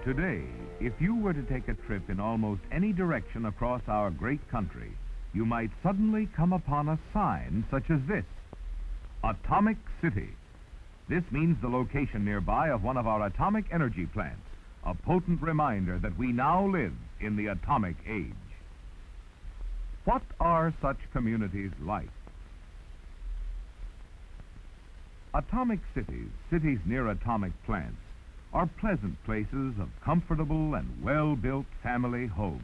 Today, if you were to take a trip in almost any direction across our great country, you might suddenly come upon a sign such as this: Atomic City. This means the location nearby of one of our atomic energy plants, a potent reminder that we now live in the atomic age. What are such communities like? Atomic cities, cities near atomic plants, are pleasant places of comfortable and well-built family homes.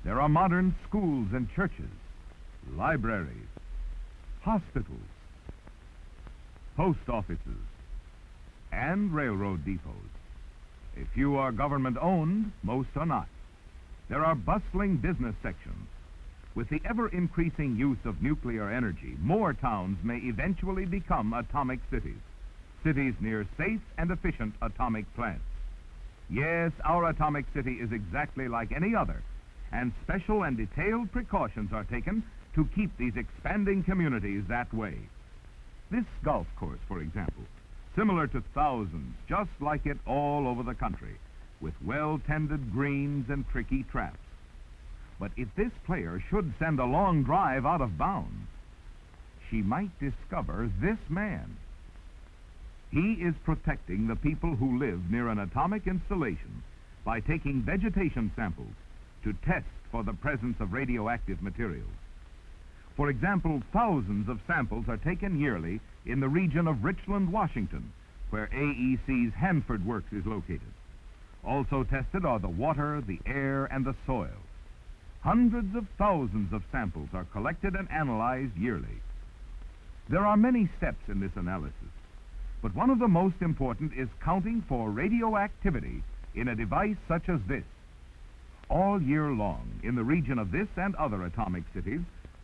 There are modern schools and churches, libraries, hospitals, post offices, and railroad depots. A few are government-owned, most are not. There are bustling business sections. With the ever-increasing use of nuclear energy, more towns may eventually become atomic cities. Cities near safe and efficient atomic plants. Yes, our atomic city is exactly like any other, and special and detailed precautions are taken to keep these expanding communities that way. This golf course, for example, similar to thousands just like it all over the country, with well-tended greens and tricky traps. But if this player should send a long drive out of bounds, she might discover this man. He is protecting the people who live near an atomic installation by taking vegetation samples to test for the presence of radioactive materials. For example, thousands of samples are taken yearly in the region of Richland, Washington, where AEC's Hanford Works is located. Also tested are the water, the air, and the soil. Hundreds of thousands of samples are collected and analyzed yearly. There are many steps in this analysis, but one of the most important is counting for radioactivity in a device such as this. All year long, in the region of this and other atomic cities,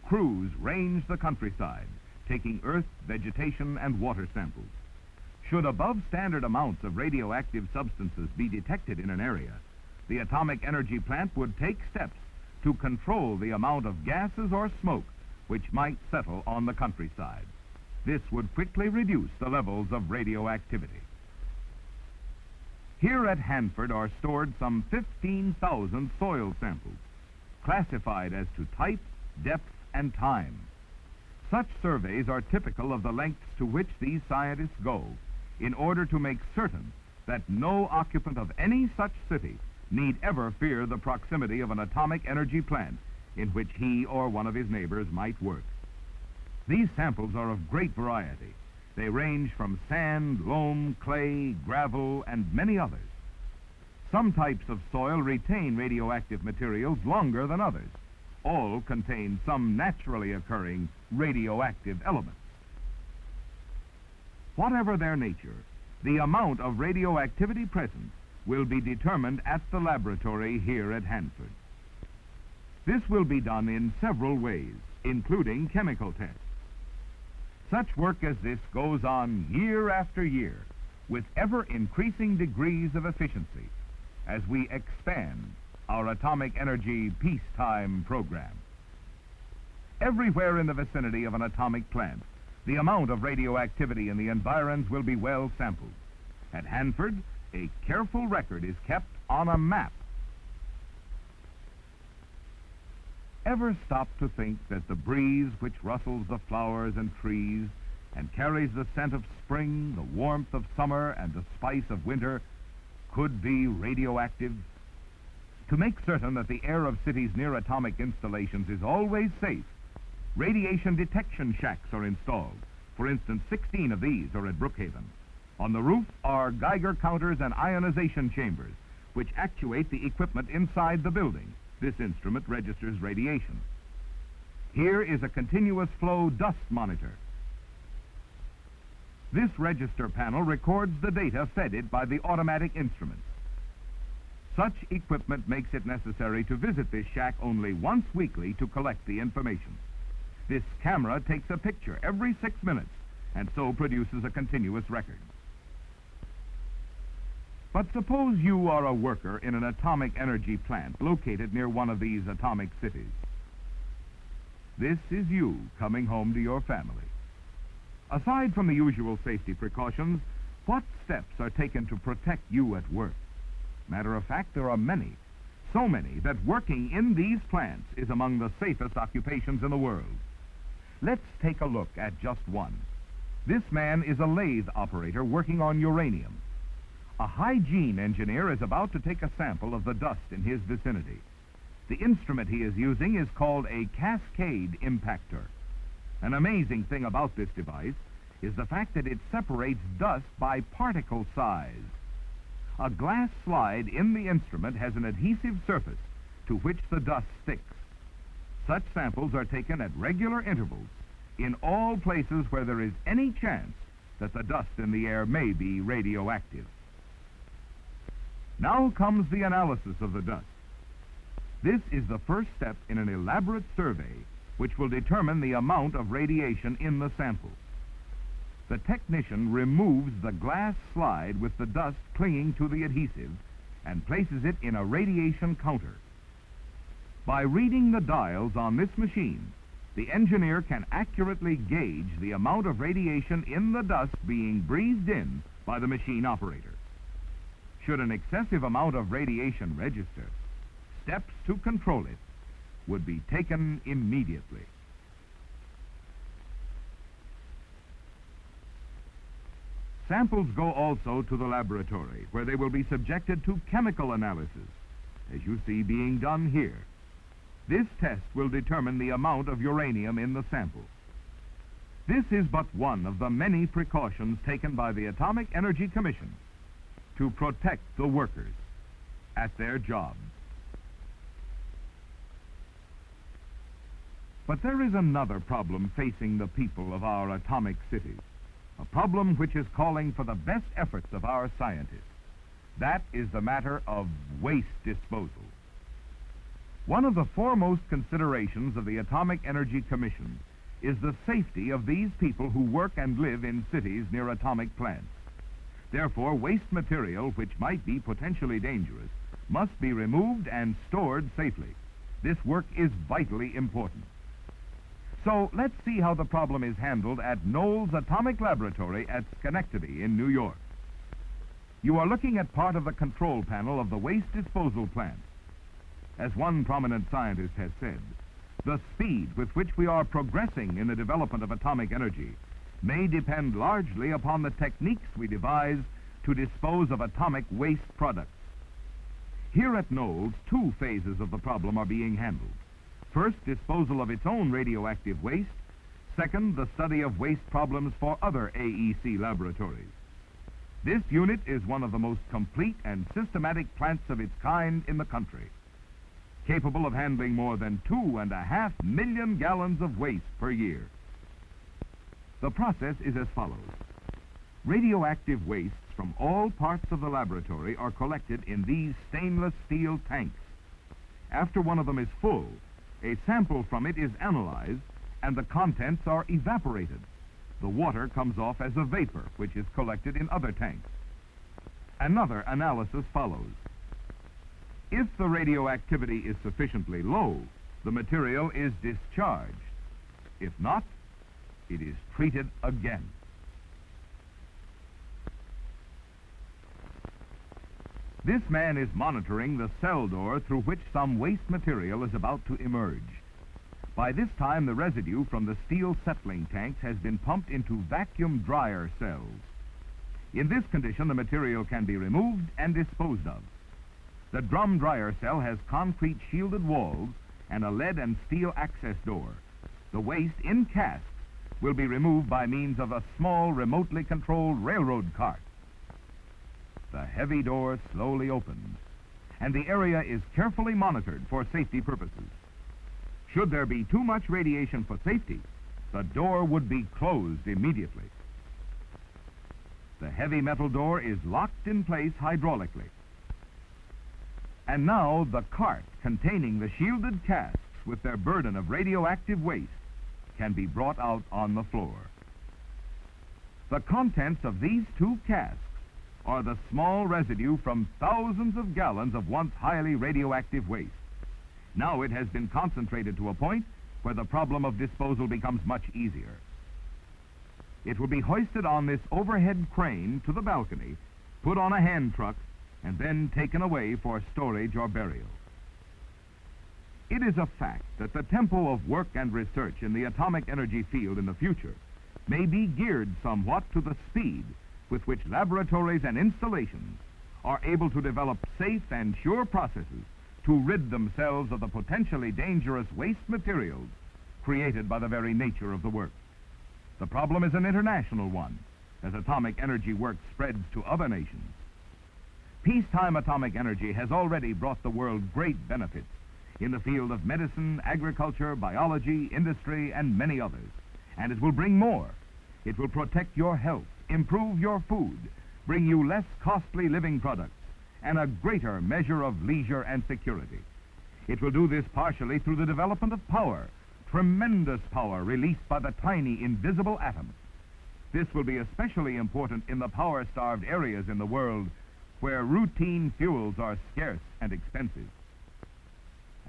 crews range the countryside, taking earth, vegetation, and water samples. Should above standard amounts of radioactive substances be detected in an area, the atomic energy plant would take steps to control the amount of gases or smoke which might settle on the countryside. This would quickly reduce the levels of radioactivity. Here at Hanford are stored some 15,000 soil samples, classified as to type, depth, and time. Such surveys are typical of the lengths to which these scientists go in order to make certain that no occupant of any such city need ever fear the proximity of an atomic energy plant in which he or one of his neighbors might work. These samples are of great variety. They range from sand, loam, clay, gravel, and many others. Some types of soil retain radioactive materials longer than others. All contain some naturally occurring radioactive elements. Whatever their nature, the amount of radioactivity present will be determined at the laboratory here at Hanford. This will be done in several ways, including chemical tests. Such work as this goes on year after year with ever-increasing degrees of efficiency as we expand our atomic energy peacetime program. Everywhere in the vicinity of an atomic plant, the amount of radioactivity in the environs will be well sampled. At Hanford, a careful record is kept on a map. Ever stop to think that the breeze which rustles the flowers and trees and carries the scent of spring, the warmth of summer, and the spice of winter could be radioactive? To make certain that the air of cities near atomic installations is always safe, radiation detection shacks are installed. For instance, 16 of these are at Brookhaven. On the roof are Geiger counters and ionization chambers, which actuate the equipment inside the building. This instrument registers radiation. Here is a continuous flow dust monitor. This register panel records the data fed it by the automatic instruments. Such equipment makes it necessary to visit this shack only once weekly to collect the information. This camera takes a picture every 6 minutes and so produces a continuous record. But suppose you are a worker in an atomic energy plant located near one of these atomic cities. This is you coming home to your family. Aside from the usual safety precautions, what steps are taken to protect you at work? Matter of fact, there are many, so many that working in these plants is among the safest occupations in the world. Let's take a look at just one. This man is a lathe operator working on uranium. A hygiene engineer is about to take a sample of the dust in his vicinity. The instrument he is using is called a Cascade Impactor. An amazing thing about this device is the fact that it separates dust by particle size. A glass slide in the instrument has an adhesive surface to which the dust sticks. Such samples are taken at regular intervals in all places where there is any chance that the dust in the air may be radioactive. Now comes the analysis of the dust. This is the first step in an elaborate survey which will determine the amount of radiation in the sample. The technician removes the glass slide with the dust clinging to the adhesive and places it in a radiation counter. By reading the dials on this machine, the engineer can accurately gauge the amount of radiation in the dust being breathed in by the machine operator. Should an excessive amount of radiation register, steps to control it would be taken immediately. Samples go also to the laboratory, where they will be subjected to chemical analysis, as you see being done here. This test will determine the amount of uranium in the sample. This is but one of the many precautions taken by the Atomic Energy Commission to protect the workers at their jobs. But there is another problem facing the people of our atomic cities, a problem which is calling for the best efforts of our scientists. That is the matter of waste disposal. One of the foremost considerations of the Atomic Energy Commission is the safety of these people who work and live in cities near atomic plants. Therefore, waste material which might be potentially dangerous must be removed and stored safely. This work is vitally important. So let's see how the problem is handled at Knowles Atomic Laboratory at Schenectady in New York. You are looking at part of the control panel of the waste disposal plant. As one prominent scientist has said, the speed with which we are progressing in the development of atomic energy may depend largely upon the techniques we devise to dispose of atomic waste products. Here at Knowles, two phases of the problem are being handled. First, disposal of its own radioactive waste. Second, the study of waste problems for other AEC laboratories. This unit is one of the most complete and systematic plants of its kind in the country, capable of handling more than 2.5 million gallons of waste per year. The process is as follows. Radioactive wastes from all parts of the laboratory are collected in these stainless steel tanks. After one of them is full, a sample from it is analyzed and the contents are evaporated. The water comes off as a vapor, which is collected in other tanks. Another analysis follows. If the radioactivity is sufficiently low, the material is discharged. If not, it is treated again. This man is monitoring the cell door through which some waste material is about to emerge. By this time, the residue from the steel settling tanks has been pumped into vacuum dryer cells. In this condition, the material can be removed and disposed of. The drum dryer cell has concrete shielded walls and a lead and steel access door. The waste in casks will be removed by means of a small, remotely controlled railroad cart. The heavy door slowly opens, and the area is carefully monitored for safety purposes. Should there be too much radiation for safety, the door would be closed immediately. The heavy metal door is locked in place hydraulically. And now the cart containing the shielded casks with their burden of radioactive waste can be brought out on the floor. The contents of these two casks are the small residue from thousands of gallons of once highly radioactive waste. Now it has been concentrated to a point where the problem of disposal becomes much easier. It will be hoisted on this overhead crane to the balcony, put on a hand truck, and then taken away for storage or burial. It is a fact that the tempo of work and research in the atomic energy field in the future may be geared somewhat to the speed with which laboratories and installations are able to develop safe and sure processes to rid themselves of the potentially dangerous waste materials created by the very nature of the work. The problem is an international one, as atomic energy work spreads to other nations. Peacetime atomic energy has already brought the world great benefits in the field of medicine, agriculture, biology, industry, and many others, and it will bring more. It will protect your health, improve your food, bring you less costly living products, and a greater measure of leisure and security. It will do this partially through the development of power, tremendous power released by the tiny invisible atom. This will be especially important in the power-starved areas in the world where routine fuels are scarce and expensive.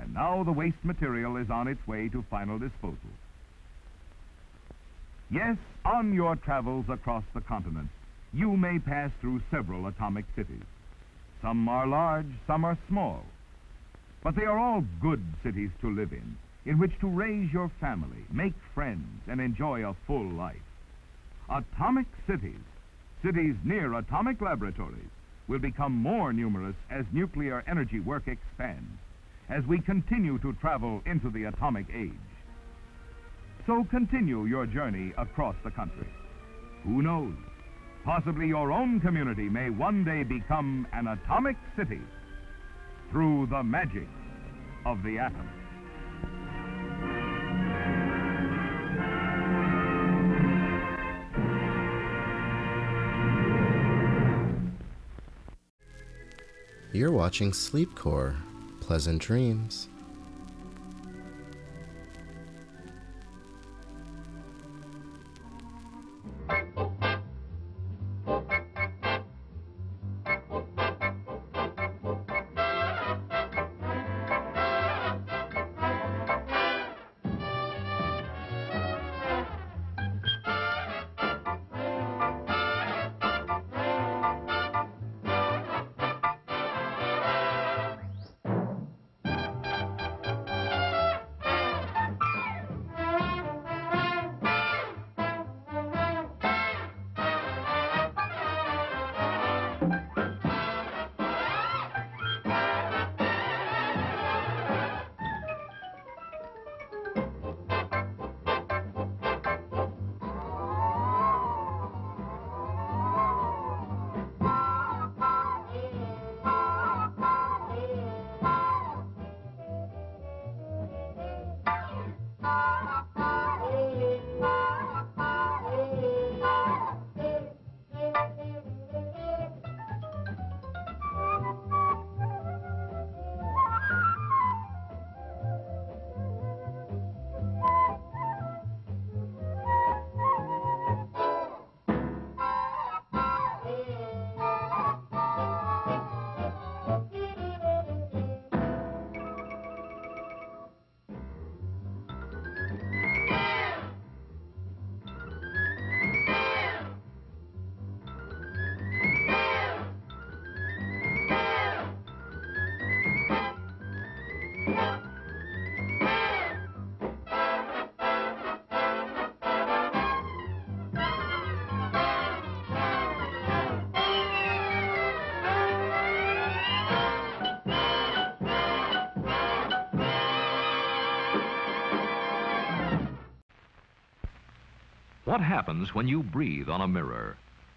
And now the waste material is on its way to final disposal. Yes, on your travels across the continent, you may pass through several atomic cities. Some are large, some are small. But they are all good cities to live in which to raise your family, make friends, and enjoy a full life. Atomic cities, cities near atomic laboratories, will become more numerous as nuclear energy work expands, as we continue to travel into the atomic age. So continue your journey across the country. Who knows? Possibly your own community may one day become an atomic city through the magic of the atom. You're watching Sleepcore. Pleasant dreams. What happens when you breathe on a mirror?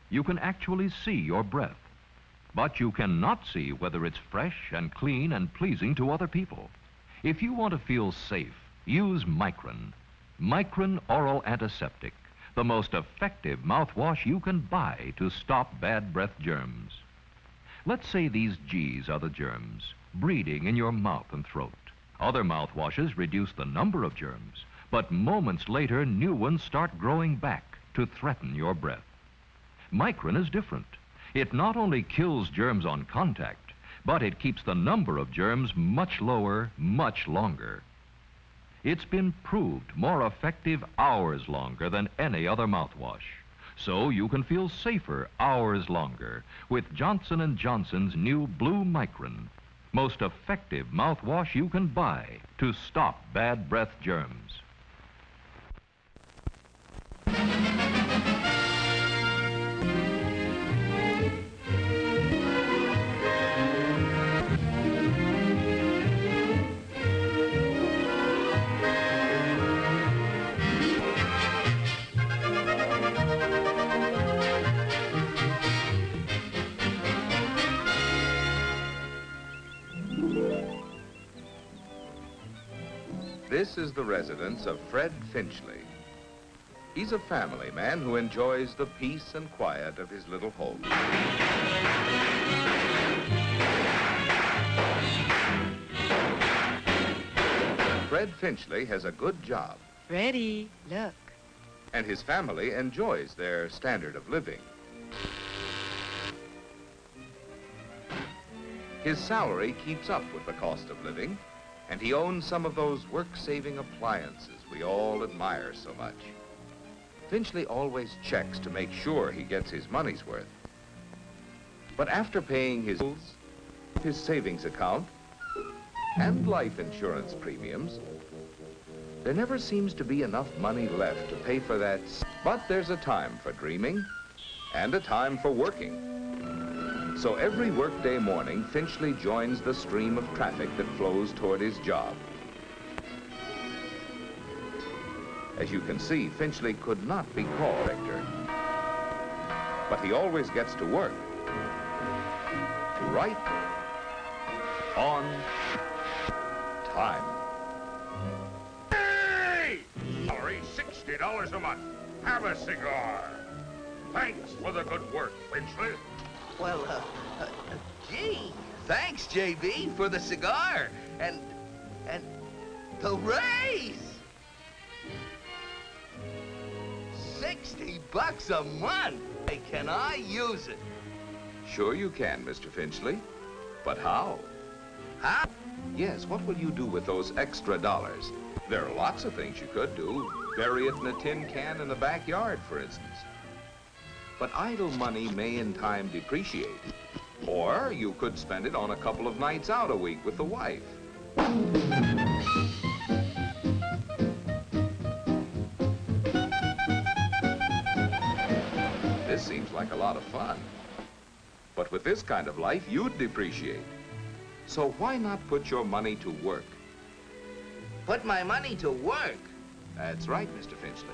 You can actually see your breath, but you cannot see whether it's fresh and clean and pleasing to other people. If you want to feel safe, use Micron. Micron Oral Antiseptic. the most effective mouthwash you can buy to stop bad breath germs. Let's say these G's are the germs, breeding in your mouth and throat. Other mouthwashes reduce the number of germs, but moments later, new ones start growing back to threaten your breath. Micron is different. It not only kills germs on contact, but it keeps the number of germs much lower, much longer. It's been proved more effective hours longer than any other mouthwash. So you can feel safer hours longer with Johnson & Johnson's new Blue Micron, most effective mouthwash you can buy to stop bad breath germs. This is the residence of Fred Finchley. He's a family man who enjoys the peace and quiet of his little home. Fred Finchley has a good job. Freddie, look. And his family enjoys their standard of living. His salary keeps up with the cost of living, and he owns some of those work-saving appliances we all admire so much. Finchley always checks to make sure he gets his money's worth. But after paying his bills, his savings account, and life insurance premiums, there never seems to be enough money left to pay for that. But there's a time for dreaming and a time for working. So every workday morning, Finchley joins the stream of traffic that flows toward his job. As you can see, Finchley could not be called director, but he always gets to work. Right on time. Hey! Salary $60 a month. Have a cigar. Thanks for the good work, Finchley. Well, gee, thanks, JB, for the cigar and the raise. $60 a month. Hey, can I use it? Sure you can, Mr. Finchley. But how? How? Yes, what will you do with those extra dollars? There are lots of things you could do. Bury it in a tin can in the backyard, for instance. But idle money may in time depreciate. Or you could spend it on a couple of nights out a week with the wife. This seems like a lot of fun. But with this kind of life, you'd depreciate. So why not put your money to work? Put my money to work? That's right, Mr. Finchley.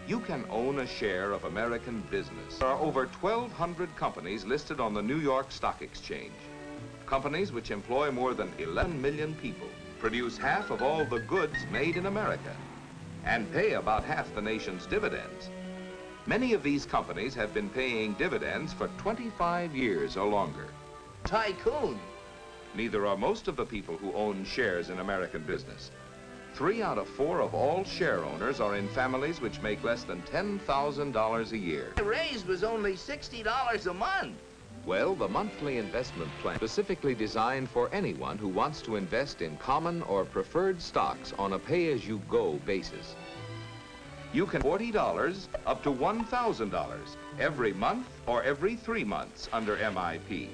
You can own a share of American business. There are over 1,200 companies listed on the New York Stock Exchange. Companies which employ more than 11 million people, produce half of all the goods made in America, and pay about half the nation's dividends. Many of these companies have been paying dividends for 25 years or longer. Tycoon. Neither are most of the people who own shares in American business. 3 out of 4 of all share owners are in families which make less than $10,000 a year. The raise was only $60 a month. Well, the monthly investment plan specifically designed for anyone who wants to invest in common or preferred stocks on a pay-as-you-go basis. You can $40 up to $1,000 every month or every 3 months under MIP.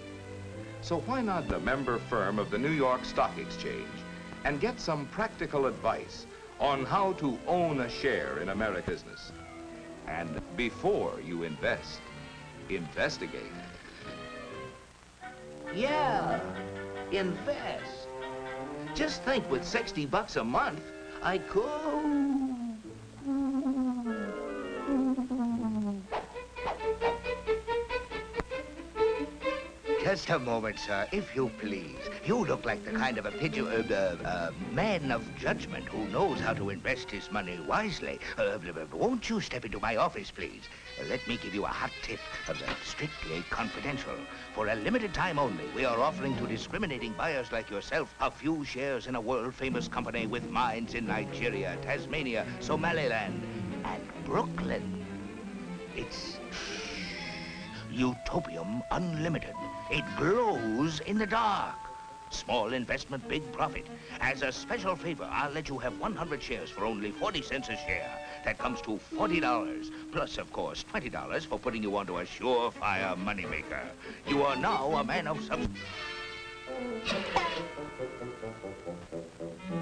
So why not a member firm of the New York Stock Exchange and get some practical advice on how to own a share in American business? And before you invest, investigate. Yeah, invest. Just think, with $60 a month, I could... Just a moment, sir, if you please. You look like the kind of a man of judgment who knows how to invest his money wisely. Won't you step into my office, please? Let me give you a hot tip, strictly confidential. For a limited time only, we are offering to discriminating buyers like yourself a few shares in a world-famous company with mines in Nigeria, Tasmania, Somaliland, and Brooklyn. It's Utopium Unlimited. It glows in the dark. Small investment, big profit. As a special favor, I'll let you have 100 shares for only 40 cents a share. That comes to $40, plus, of course, $20 for putting you onto a surefire moneymaker. You are now a man of substance.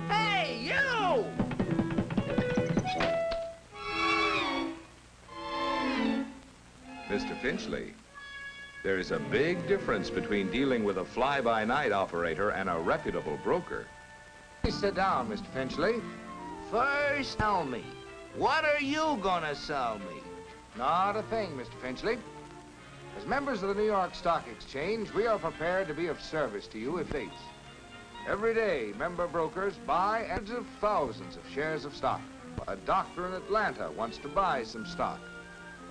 Hey, you! Mr. Finchley, there is a big difference between dealing with a fly-by-night operator and a reputable broker. Please sit down, Mr. Finchley. First, tell me, what are you gonna sell me? Not a thing, Mr. Finchley. As members of the New York Stock Exchange, we are prepared to be of service to you if needs. Every day, member brokers buy hundreds of thousands of shares of stock. A doctor in Atlanta wants to buy some stock.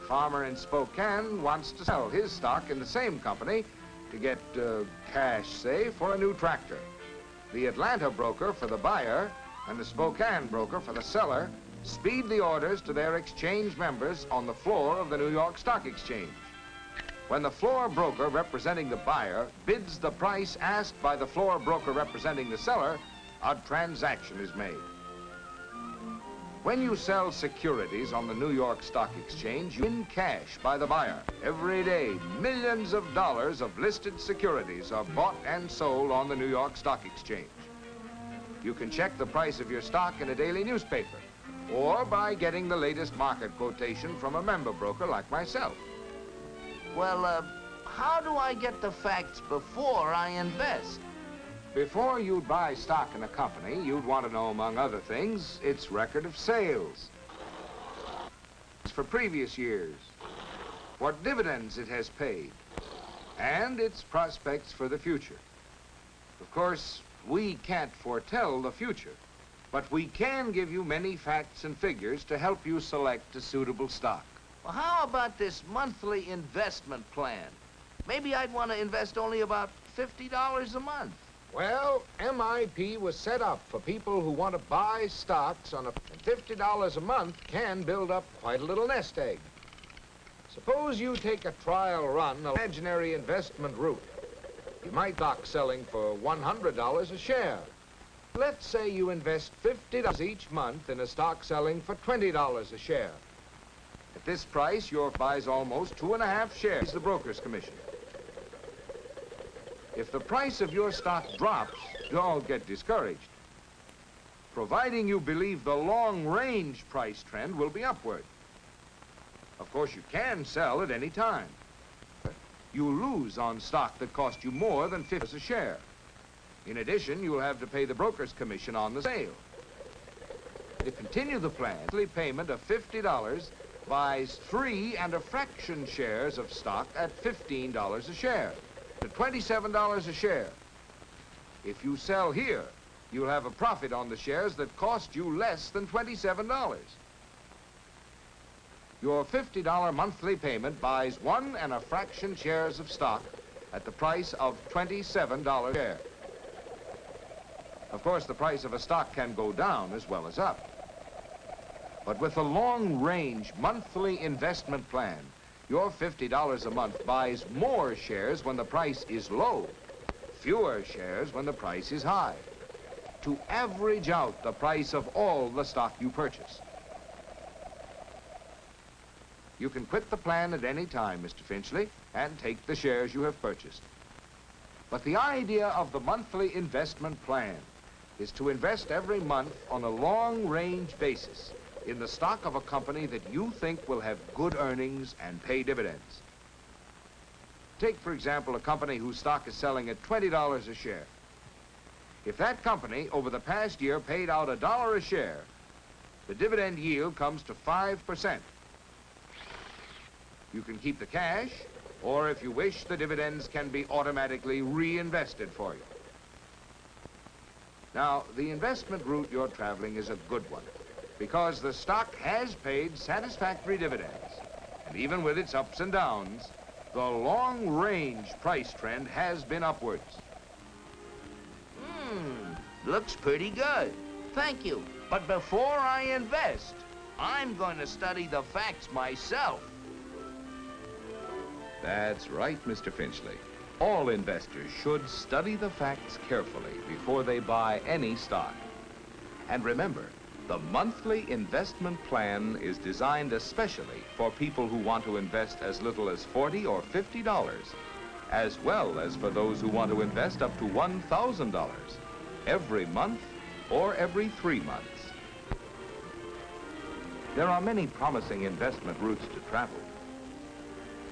A farmer in Spokane wants to sell his stock in the same company to get cash, say, for a new tractor. The Atlanta broker for the buyer and the Spokane broker for the seller speed the orders to their exchange members on the floor of the New York Stock Exchange. When the floor broker representing the buyer bids the price asked by the floor broker representing the seller, a transaction is made. When you sell securities on the New York Stock Exchange, you win cash by the buyer. Every day, millions of dollars of listed securities are bought and sold on the New York Stock Exchange. You can check the price of your stock in a daily newspaper, or by getting the latest market quotation from a member broker like myself. Well, how do I get the facts before I invest? Before you'd buy stock in a company, you'd want to know, among other things, its record of sales. For previous years, what dividends it has paid, and its prospects for the future. Of course, we can't foretell the future, but we can give you many facts and figures to help you select a suitable stock. Well, how about this monthly investment plan? Maybe I'd want to invest only about $50 a month. Well, MIP was set up for people who want to buy stocks on $50 a month can build up quite a little nest egg. Suppose you take a trial run, an imaginary investment route. You might stock selling for $100 a share. Let's say you invest $50 each month in a stock selling for $20 a share. At this price, your buys almost 2.5 shares the broker's commission. If the price of your stock drops, don't get discouraged, providing you believe the long-range price trend will be upward. Of course, you can sell at any time. You lose on stock that cost you more than $50 a share. In addition, you'll have to pay the broker's commission on the sale. To continue the plan, monthly payment of $50 buys 3 1/2 shares of stock at $15 a share, to $27 a share. If you sell here, you'll have a profit on the shares that cost you less than $27. Your $50 monthly payment buys 1 1/2 shares of stock at the price of $27 a share. Of course, the price of a stock can go down as well as up. But with a long-range monthly investment plan, your $50 a month buys more shares when the price is low, fewer shares when the price is high, to average out the price of all the stock you purchase. You can quit the plan at any time, Mr. Finchley, and take the shares you have purchased. But the idea of the monthly investment plan is to invest every month on a long-range basis in the stock of a company that you think will have good earnings and pay dividends. Take, for example, a company whose stock is selling at $20 a share. If that company, over the past year, paid out $1 a share, the dividend yield comes to 5%. You can keep the cash, Or if you wish, the dividends can be automatically reinvested for you. Now, the investment route you're traveling is a good one because the stock has paid satisfactory dividends. And even with its ups and downs, the long-range price trend has been upwards. Looks pretty good. Thank you. But before I invest, I'm going to study the facts myself. That's right, Mr. Finchley. All investors should study the facts carefully before they buy any stock. And remember, the monthly investment plan is designed especially for people who want to invest as little as $40 or $50, as well as for those who want to invest up to $1,000 every month or every 3 months. There are many promising investment routes to travel.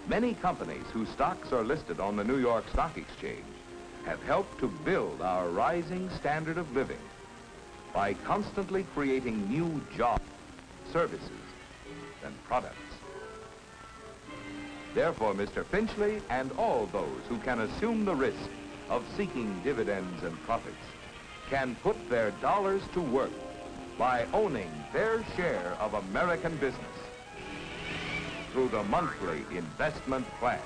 Many companies whose stocks are listed on the New York Stock Exchange have helped to build our rising standard of living by constantly creating new jobs, services, and products. Therefore, Mr. Finchley and all those who can assume the risk of seeking dividends and profits can put their dollars to work by owning their share of American business through the monthly investment plan.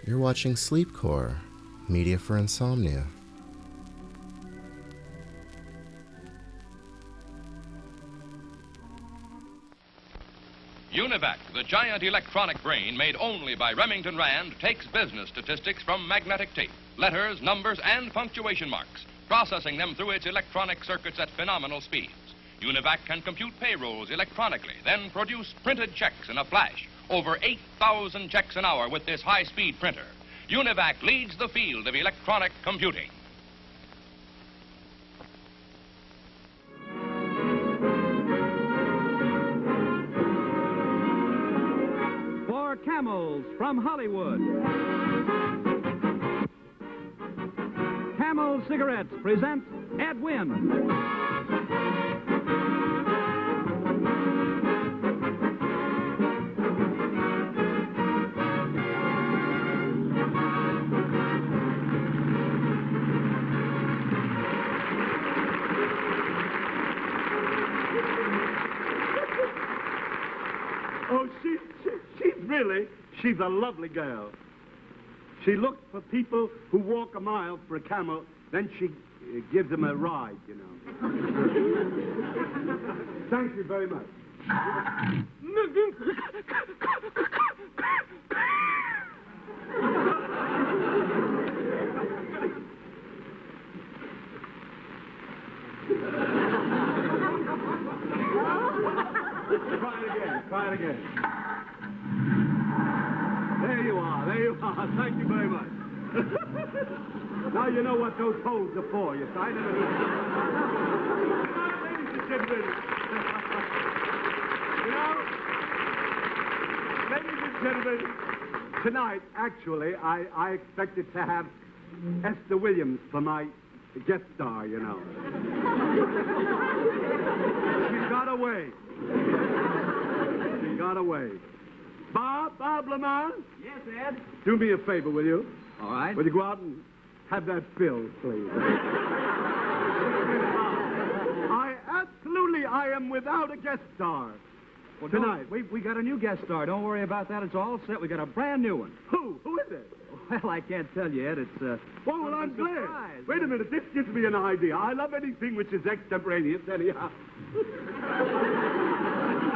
You're watching Sleepcore, media for insomnia. Univac, the giant electronic brain made only by Remington Rand, takes business statistics from magnetic tape, letters, numbers, and punctuation marks, processing them through its electronic circuits at phenomenal speeds. Univac can compute payrolls electronically, then produce printed checks in a flash. Over 8,000 checks an hour with this high-speed printer. Univac leads the field of electronic computing. For Camels from Hollywood. Camel Cigarettes present Ed Wynn. Oh, she's a lovely girl. She looks for people who walk a mile for a camel, then she gives them a ride, you know. Thank you very much. Try it again. There you are. Thank you very much. Now you know what those holes are for, you see. Ladies and gentlemen, tonight, actually, I expected to have Esther Williams for my guest star, you know. She got away. Bob Lamont? Yes, Ed? Do me a favor, will you? All right. Will you go out and have that filled, please? I am without a guest star. Well, tonight. We got a new guest star. Don't worry about that. It's all set. We got a brand new one. Who? Who is it? Well, I can't tell you, Ed. It's, well, I'm glad. Wait a minute. This gives me an idea. I love anything which is extemporaneous, anyhow.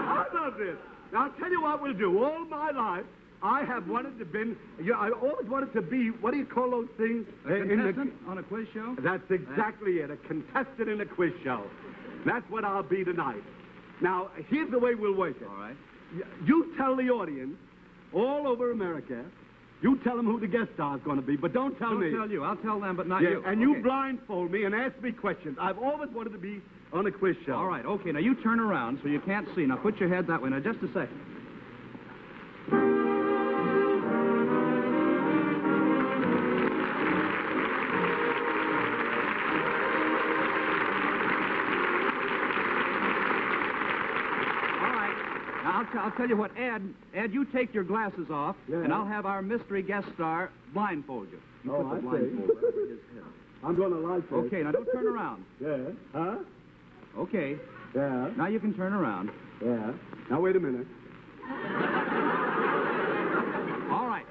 I love this. Now, I'll tell you what we'll do. All my life, I have wanted to be, I always wanted to be, what do you call those things? A contestant on a quiz show? That's exactly it, a contestant in a quiz show. That's what I'll be tonight. Now, here's the way we'll work it. All right. You tell the audience, all over America, you tell them who the guest star is going to be, but don't tell me. Don't tell you. I'll tell them, but not you. And you blindfold me and ask me questions. I've always wanted to be on a quiz show. All right, okay. Now, you turn around so you can't see. Now, put your head that way. Now, just a second. I'll tell you what, Ed, you take your glasses off, Yeah. and I'll have our mystery guest star blindfold you. You put the I blindfold see. over his head. I'm going to like this. Okay, now don't turn around. Yeah. Huh? Okay, Yeah. now you can turn around. Yeah. Now, wait a minute. All right.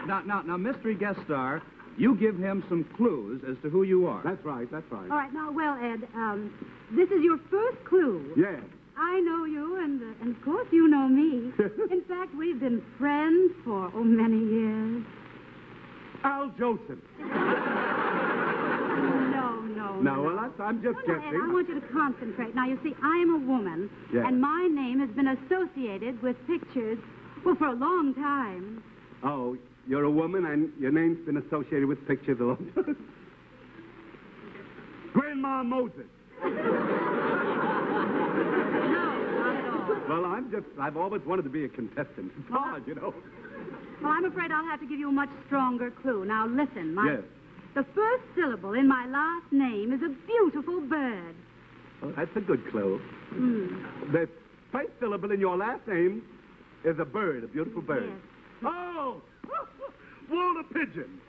Now, mystery guest star, you give him some clues as to who you are. That's right, that's right. All right, now, well, Ed, this is your first clue. Yeah. I know you, and of course you know me. In fact, we've been friends for, many years. Al Joseph. No, well, I'm just Ed, guessing. I want you to concentrate. Now, you see, I'm a woman, Yeah. and my name has been associated with pictures, well, for a long time. Oh, you're a woman and your name's been associated with pictures a long time. Grandma Moses. No, not at all. Well, I've always wanted to be a contestant. It's hard, you know. Well, I'm afraid I'll have to give you a much stronger clue. Now, listen, Yes. The first syllable in my last name is a beautiful bird. Oh, that's a good clue. Mm. The first syllable in your last name is a bird, a beautiful bird. Yes. Oh! Walter Pigeon.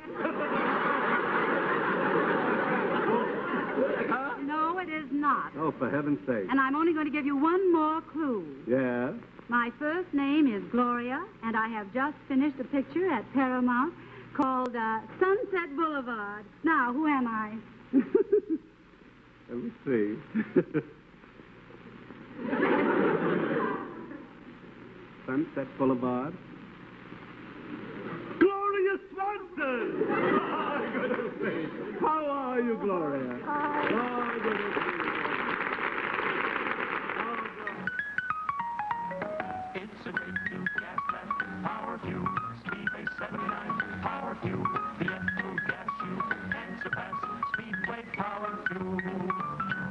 No, it is not. Oh, for heaven's sake. And I'm only going to give you one more clue. Yeah? My first name is Gloria, and I have just finished a picture at Paramount called Sunset Boulevard. Now, who am I? Let me see. Sunset Boulevard. Gloria Swanson! Oh, goodness me. How are you, Gloria? Oh, goodness me. It's a great new gas mask, power fuel, Speedway 79, power fuel, the F2 gas fuel, and surpass Speedway power fuel.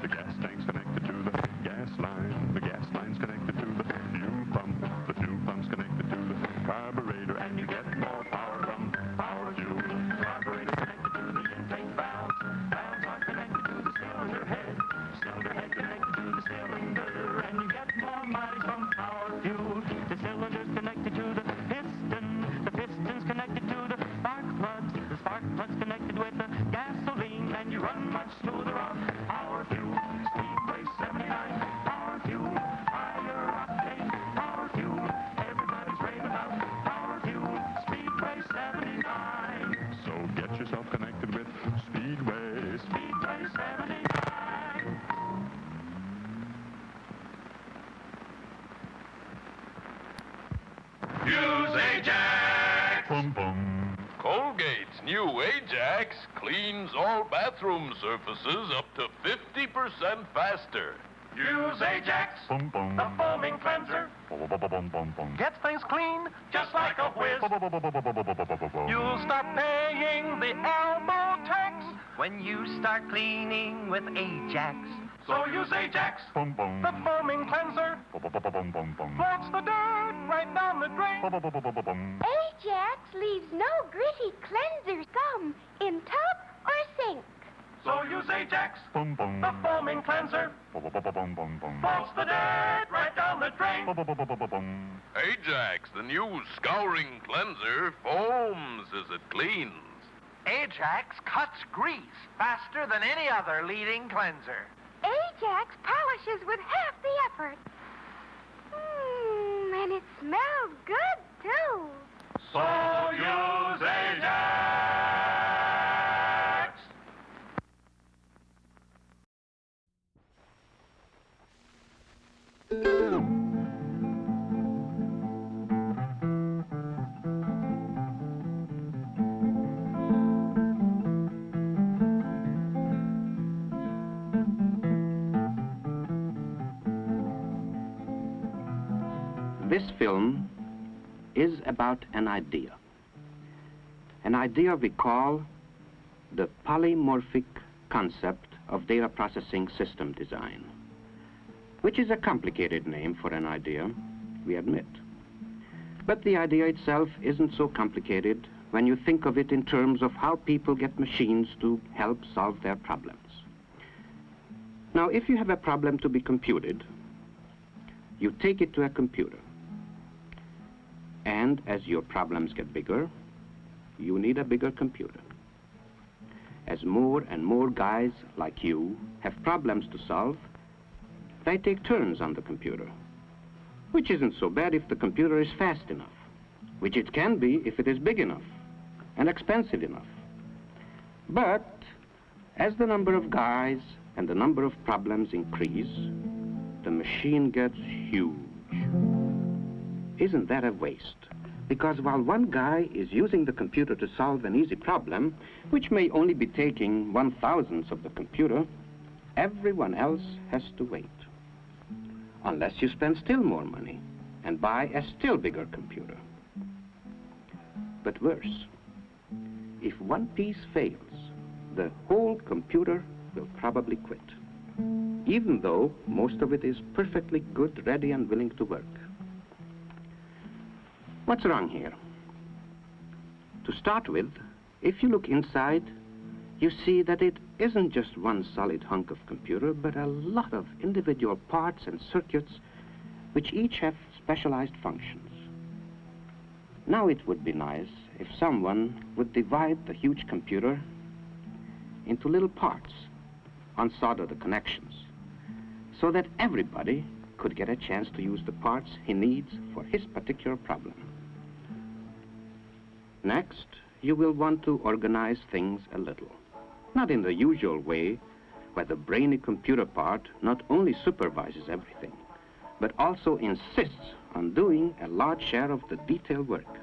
The gas tank's connected to the gas line, the gas line's connected to the fuel pump, the fuel pump's connected to the carburetor, and you get more power from power fuel. Carburetor connected to the intake valves, valves are connected to the cylinder head connected to the cylinder, and you get more mileage from power fuel. The cylinder's connected to the piston's connected to the spark plug's connected with the gasoline, and you run much smoother on power fuel. Speedway 79, power fuel, higher octane, power fuel. Everybody's raving about power fuel, Speedway 79. So get yourself connected with Speedway 79. Use Ajax! Boom, boom. Colgate's new Ajax cleans all bathroom surfaces up to 50% faster. Use Ajax! Boom, boom. The foaming cleanser Boom, boom, boom, boom, boom. gets things clean just like a whiz. You'll stop paying the elbow tax when you start cleaning with Ajax. So use Ajax, Boom, boom. the foaming cleanser. Boom, boom, boom, boom, boom. Floats the dirt right down the drain. Boom, boom, boom, boom, boom, boom. Ajax leaves no gritty cleanser scum in tub or sink. So use Ajax, Boom, boom. the foaming cleanser. Boom, boom, boom, boom, boom, boom. Floats the dirt right down the drain. Boom, boom, boom, boom, boom, boom. Ajax, the new scouring cleanser, foams as it cleans. Ajax cuts grease faster than any other leading cleanser. Ajax polishes with half the effort. And it smells good, too. So use Ajax. This film is about an idea we call the polymorphic concept of data processing system design, which is a complicated name for an idea, we admit. But the idea itself isn't so complicated when you think of it in terms of how people get machines to help solve their problems. Now, if you have a problem to be computed, you take it to a computer. And as your problems get bigger, you need a bigger computer. As more and more guys like you have problems to solve, they take turns on the computer, which isn't so bad if the computer is fast enough, which it can be if it is big enough and expensive enough. But as the number of guys and the number of problems increase, the machine gets huge. Isn't that a waste? Because while one guy is using the computer to solve an easy problem, which may only be taking 1/1000th of the computer, everyone else has to wait. Unless you spend still more money and buy a still bigger computer. But worse, if one piece fails, the whole computer will probably quit, even though most of it is perfectly good, ready, and willing to work. What's wrong here? To start with, if you look inside, you see that it isn't just one solid hunk of computer, but a lot of individual parts and circuits which each have specialized functions. Now it would be nice if someone would divide the huge computer into little parts, unsolder the connections, so that everybody could get a chance to use the parts he needs for his particular problem. Next, you will want to organize things a little. Not in the usual way, where the brainy computer part not only supervises everything, but also insists on doing a large share of the detailed work.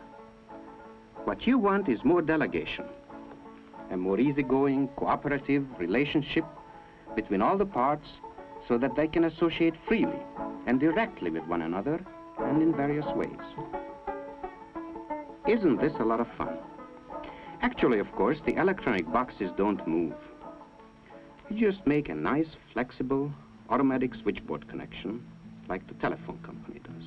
What you want is more delegation, a more easygoing, cooperative relationship between all the parts so that they can associate freely and directly with one another and in various ways. Isn't this a lot of fun? Actually, of course, the electronic boxes don't move. You just make a nice, flexible, automatic switchboard connection like the telephone company does.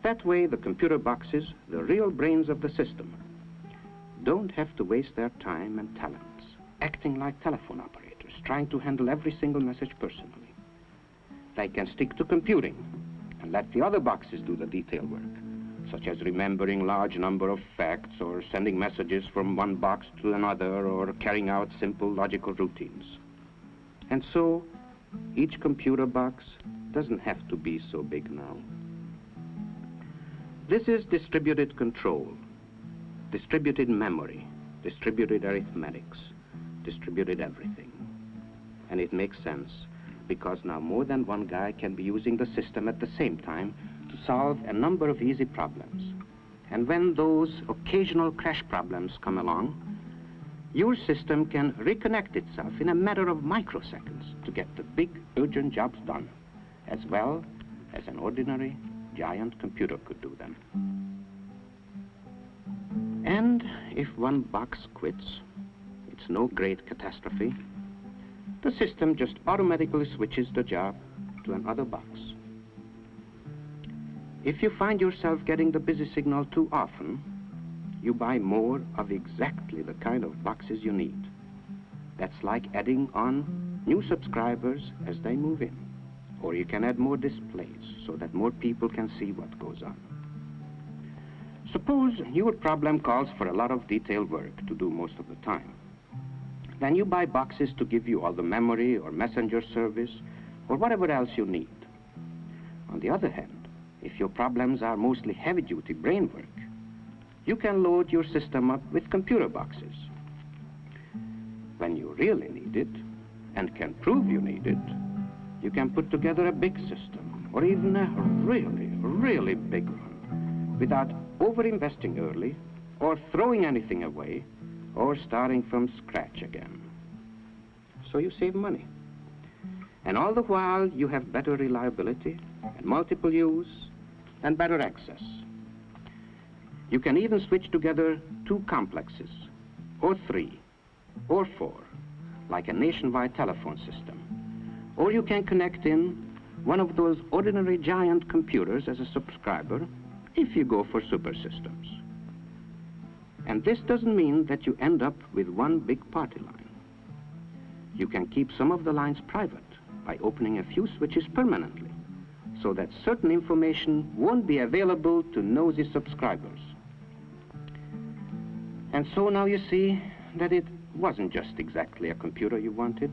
That way, the computer boxes, the real brains of the system, don't have to waste their time and talents acting like telephone operators, trying to handle every single message personally. They can stick to computing and let the other boxes do the detailed work, such as remembering large number of facts or sending messages from one box to another or carrying out simple logical routines. And so, each computer box doesn't have to be so big now. This is distributed control, distributed memory, distributed arithmetics, distributed everything. And it makes sense, because now more than one guy can be using the system at the same time to solve a number of easy problems. And when those occasional crash problems come along, your system can reconnect itself in a matter of microseconds to get the big, urgent jobs done, as well as an ordinary, giant computer could do them. And if one box quits, it's no great catastrophe. The system just automatically switches the job to another box. If you find yourself getting the busy signal too often, you buy more of exactly the kind of boxes you need. That's like adding on new subscribers as they move in. Or you can add more displays so that more people can see what goes on. Suppose your problem calls for a lot of detailed work to do most of the time. Then you buy boxes to give you all the memory or messenger service or whatever else you need. On the other hand, if your problems are mostly heavy-duty brain work, you can load your system up with computer boxes. When you really need it, and can prove you need it, you can put together a big system, or even a really, really big one, without over-investing early, or throwing anything away, or starting from scratch again. So you save money. And all the while, you have better reliability, and multiple use, and better access. You can even switch together 2 complexes, or 3, or 4, like a nationwide telephone system. Or you can connect in one of those ordinary giant computers as a subscriber if you go for super systems. And this doesn't mean that you end up with one big party line. You can keep some of the lines private by opening a few switches permanently, so that certain information won't be available to nosy subscribers. And so now you see that it wasn't just exactly a computer you wanted,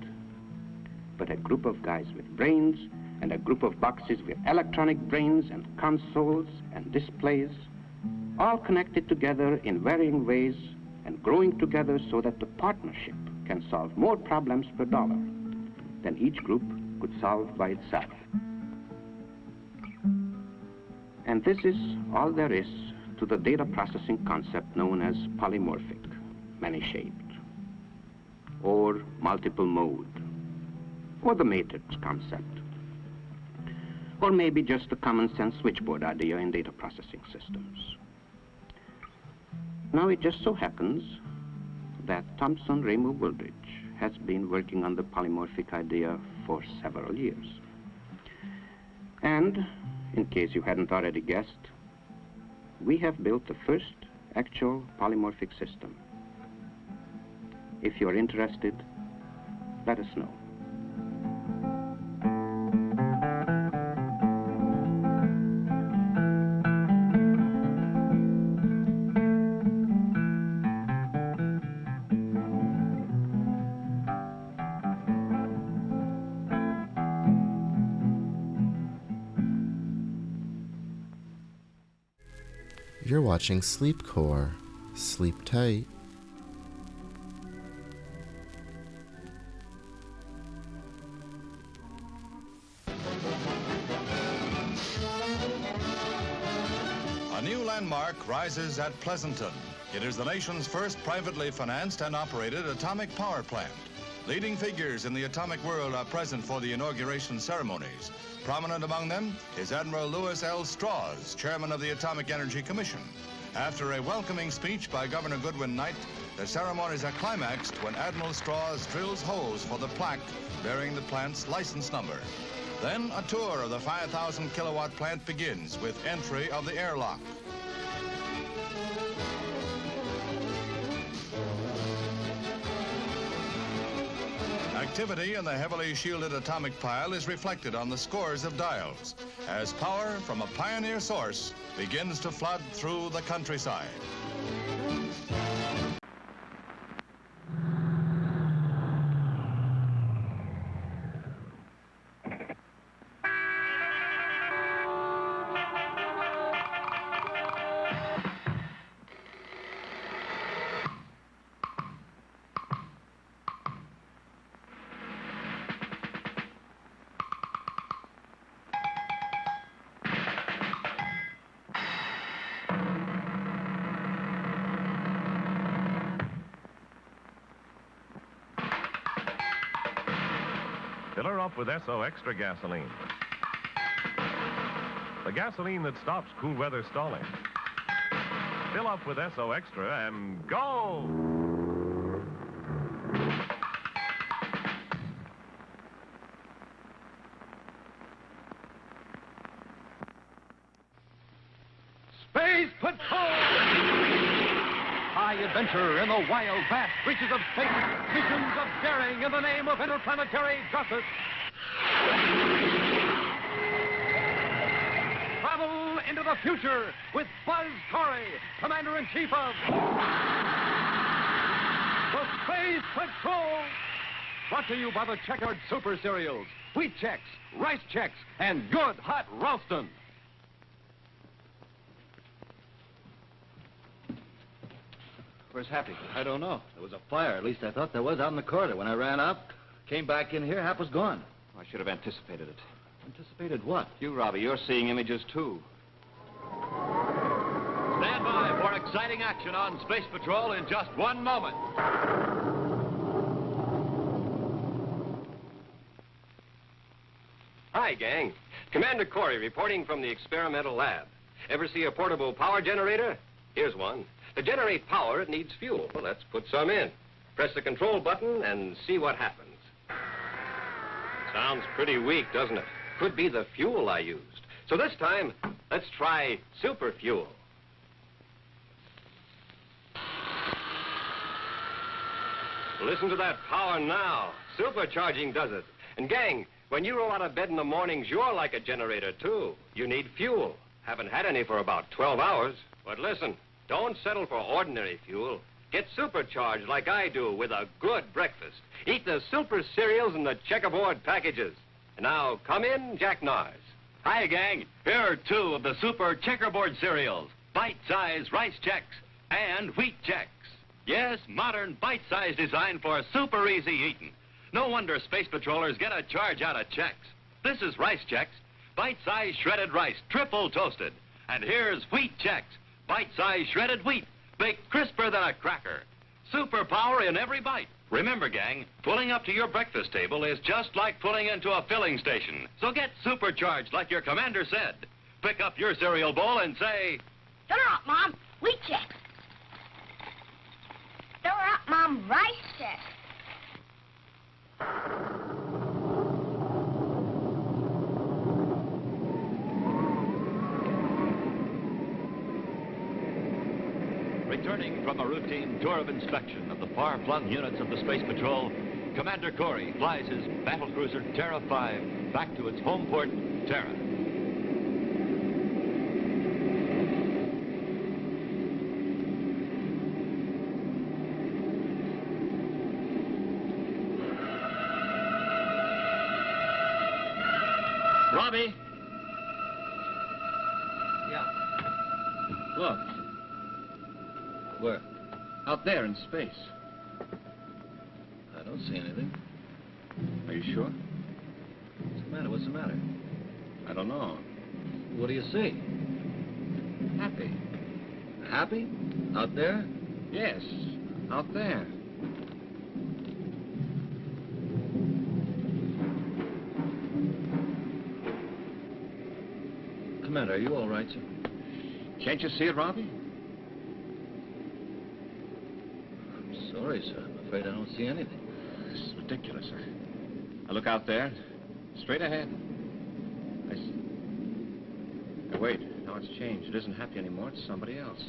but a group of guys with brains and a group of boxes with electronic brains and consoles and displays, all connected together in varying ways and growing together so that the partnership can solve more problems per dollar than each group could solve by itself. And this is all there is to the data processing concept known as polymorphic, many-shaped, or multiple mode, or the matrix concept, or maybe just the common sense switchboard idea in data processing systems. Now it just so happens that Thomson Ramo Wooldridge has been working on the polymorphic idea for several years. And, in case you hadn't already guessed, we have built the first actual polymorphic system. If you're interested, let us know. You're watching Sleepcore. Sleep tight. A new landmark rises at Pleasanton. It is the nation's first privately financed and operated atomic power plant. Leading figures in the atomic world are present for the inauguration ceremonies. Prominent among them is Admiral Lewis L. Strauss, chairman of the Atomic Energy Commission. After a welcoming speech by Governor Goodwin Knight, the ceremonies are climaxed when Admiral Strauss drills holes for the plaque bearing the plant's license number. Then a tour of the 5,000 kilowatt plant begins with entry of the airlock. Activity in the heavily shielded atomic pile is reflected on the scores of dials as power from a pioneer source begins to flood through the countryside. Fill her up with SO Extra gasoline. The gasoline that stops cool weather stalling. Fill up with SO Extra and go! Space Patrol! High adventure in the wild, vast reaches of space. Missions of daring in the name of interplanetary justice. Travel into the future with Buzz Corey, Commander-in-Chief of the Space Patrol. Brought to you by the Checkered Super Cereals, Wheat Chex, Rice Chex, and Good Hot Ralston. Where's Happy? I don't know. There was a fire. At least I thought there was out in the corridor. When I ran up, came back in here, Hap was gone. I should have anticipated it. Anticipated what? You, Robbie, you're seeing images, too. Stand by for exciting action on Space Patrol in just one moment. Hi, gang. Commander Corey reporting from the experimental lab. Ever see a portable power generator? Here's one. To generate power, it needs fuel. Well, let's put some in. Press the control button and see what happens. Sounds pretty weak, doesn't it? Could be the fuel I used. So this time, let's try super fuel. Listen to that power now. Supercharging does it. And gang, When you roll out of bed in the mornings, you're like a generator, too. You need fuel. Haven't had any for about 12 hours. But listen, don't settle for ordinary fuel. Get supercharged like I do with a good breakfast. Eat the super cereals in the checkerboard packages. And now, come in, Jack Nars. Hi, gang. Here are 2 of the super checkerboard cereals. Bite-sized rice checks and wheat checks. Yes, modern bite-sized design for super easy eating. No wonder space patrollers get a charge out of checks. This is rice checks, bite-sized shredded rice, triple toasted. And here's wheat checks, bite-sized shredded wheat, baked crisper than a cracker. Super power in every bite. Remember, gang, pulling up to your breakfast table is just like pulling into a filling station. So get supercharged like your commander said. Pick up your cereal bowl and say, Fill her up, Mom. Wheat checks. Fill her up, Mom. Rice checks. returning from a routine tour of inspection of the far-flung units of the Space Patrol, Commander Corey flies his battlecruiser Terra 5 back to its home port, Terra. Robbie! Yeah. Look. Where? Out there in space. I don't see anything. Are you sure? What's the matter? What's the matter? I don't know. What do you see? Happy. Happy? Out there? Yes, out there. Commander, are you all right, sir? Can't you see it, Robbie? I'm sorry, sir. I'm afraid I don't see anything. This is ridiculous, sir. I look out there, straight ahead. I see. Now, wait. Now it's changed. It isn't Happy anymore. It's somebody else.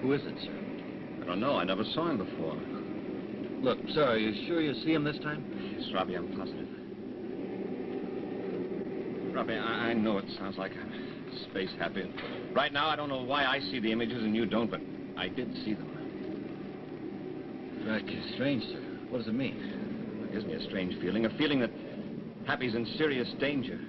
Who is it, sir? I don't know. I never saw him before. Look, sir, are you sure you see him this time? Yes, Robbie, I'm positive. Robbie, I know it sounds like I'm space happy. Right now, I don't know why I see the images and you don't, but I did see them. Strange, sir. What does it mean? It gives me a strange feeling, a feeling that Happy's in serious danger.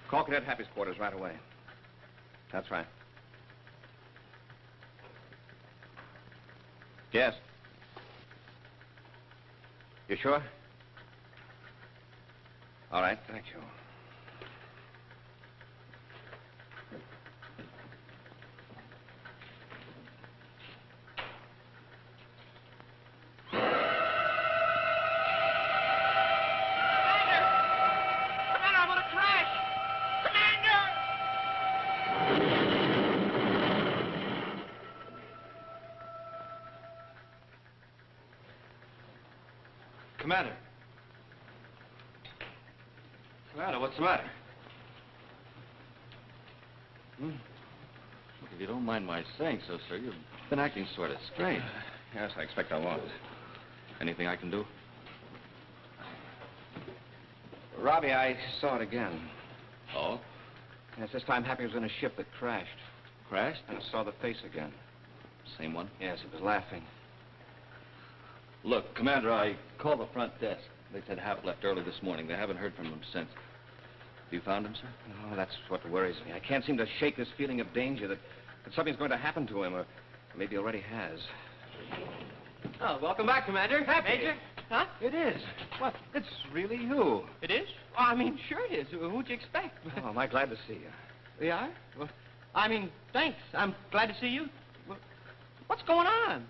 Call Cadet Happy's quarters right away. That's right. Yes. You sure? All right, thank you. Commander. Commander, what's the matter? Look, if you don't mind my saying so, sir, you've been acting sort of strange. Yes, I expect I won't. Anything I can do? Robbie, I saw it again. Oh? Yes, this time Happy was in a ship that crashed. Crashed? And I saw the face again. Same one? Yes, he was laughing. Look, Commander, I called the front desk. They said Hap left early this morning. They haven't heard from him since. You found him, sir? No, that's what worries me. I can't seem to shake this feeling of danger that something's going to happen to him, or maybe already has. Oh, welcome back, Commander. Happy. Major? Huh? It is. What? It's really you. It is? Oh, I mean, sure it is. Who'd you expect? Oh, am I glad to see you? We are? Well, I mean, thanks. I'm glad to see you. Well, what's going on?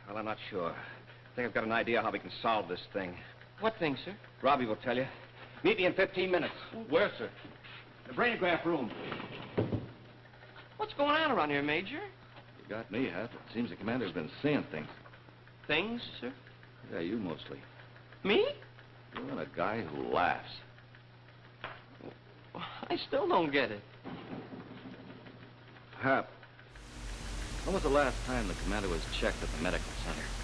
Well, I'm not sure. I think I've got an idea how we can solve this thing. What thing, sir? Robbie will tell you. Meet me in 15 minutes. Where, sir? The brainograph room. What's going on around here, Major? You got me, Hap. It seems the commander's been seeing things. Things, sir? Yeah, you mostly. Me? You're a guy who laughs. I still don't get it. Hap, when was the last time the commander was checked at the medical center?